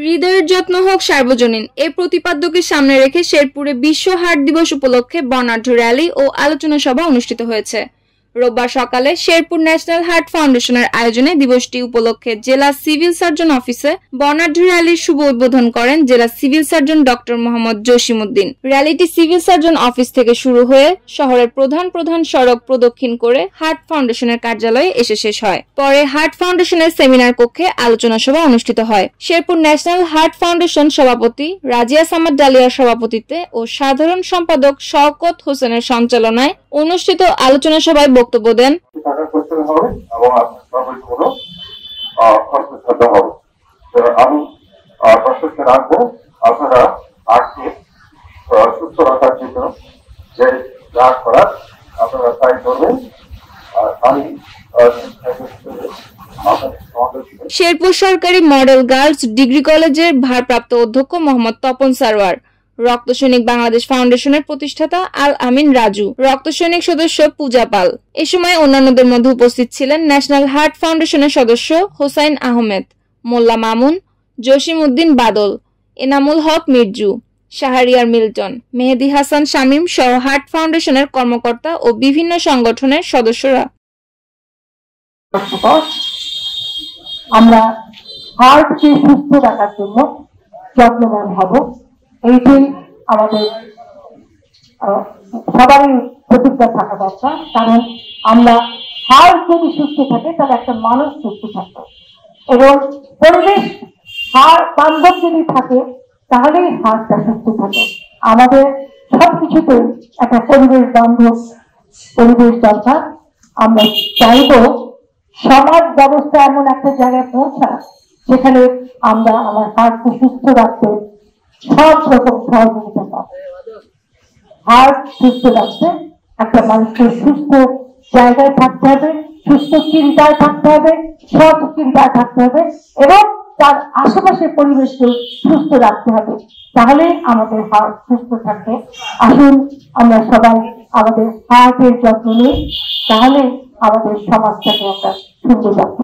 হৃদয়ের যত্ন হোক সার্বজনীন এই প্রতিপাদ্যকে সামনে রেখে শেরপুরে বিশ্ব হার্ট দিবস উপলক্ষে বর্ণাঢ্য র্যালি ও আলোচনা সভা অনুষ্ঠিত হয়েছে। রোববার সকালে শেরপুর ন্যাশনাল হার্ট ফাউন্ডেশনের আয়োজনে দিবসটি উপলক্ষে জেলা সিভিল সার্জন অফিসে বর্ণাঢ্য র্যালির শুভ উদ্বোধন করেন জেলা civil surgeon doctor Mohammad Jasimuddin. র্যালিটি সিভিল সার্জন অফিস থেকে শুরু হয়ে শহরের প্রধান সড়ক প্রদক্ষিণ করে হার্ট ফাউন্ডেশনের কার্যালয়ে এসে শেষ হয়। পরে হার্ট ফাউন্ডেশনের সেমিনার কক্ষে আলোচনা সভা অনুষ্ঠিত হয়। শেরপুর ন্যাশনাল হার্ট ফাউন্ডেশন সভাপতি রাজিয়া সামাদ ডালিয়ার সভাপতিত্বে ও সাধারণ সম্পাদক শওকত হোসেনের সঞ্চালনায় অনুষ্ঠিত আলোচনা সভায় বক্তব্য দেন আমি প্রশ্নকে রাখবো আপনারা আজকে সুস্থ রাখার জন্য যে যা করার আপনারা তাই করবেন। আমি শেরপুর সরকারি মডেল গার্লস ডিগ্রি কলেজের ভারপ্রাপ্ত অধ্যক্ষ মোহাম্মদ তপন সারোয়ার, রক্ত সৈনিক বাংলাদেশ ফাউন্ডেশনের প্রতিষ্ঠাতা আল আমিন রাজু, রক্ত সৈনিক সদস্য পূজা পাল। এ সময় অন্যান্যদের মধ্যে উপস্থিত ছিলেন ন্যাশনাল হার্ট ফাউন্ডেশনের সদস্য হোসাইন আহমেদ, মোল্লা মামুন, জসিমউদ্দিন বাদল, এনামুল হক মির্জু, শাহরিয়ার মিল্টন, মেহেদি হাসান শামীম সহ হার্ট ফাউন্ডেশনের কর্মকর্তা ও বিভিন্ন সংগঠনের সদস্যরা। আমরা হার্টকে সুস্থ রাখার জন্য যত্নবান হব, এইটাই আমাদের সবারই প্রতিজ্ঞা থাকা দরকার। কারণ আমরা হার্ট যদি সুস্থ থাকে তাহলে একটা মানুষ সুস্থ থাকবে এবং পরিবেশ হার্ট বান্ধব যদি থাকে তাহলেই হার্টটা সুস্থ থাকে। আমাদের সবকিছুতে একটা পরিবেশ বান্ধব পরিবেশ দরকার। আমরা চাইব সমাজ ব্যবস্থা এমন একটা জায়গায় পৌঁছা যেখানে আমরা আমার হার্টকে সুস্থ রাখতে সব রকম সহযোগিতা পাবো। হার্ট সুস্থ রাখতে একটা মানুষকে সুস্থ জায়গায় থাকতে হবে, সুস্থ চিন্তায় থাকতে হবে, সৎ চিন্তায় থাকতে হবে এবং তার আশেপাশের পরিবেশকে সুস্থ রাখতে হবে, তাহলে আমাদের হার্ট সুস্থ থাকবে। আসুন আমরা সবাই আমাদের হার্টের যত্ন নিই, তাহলে আমাদের সমাজটাকে একটা সুন্দর রাখতে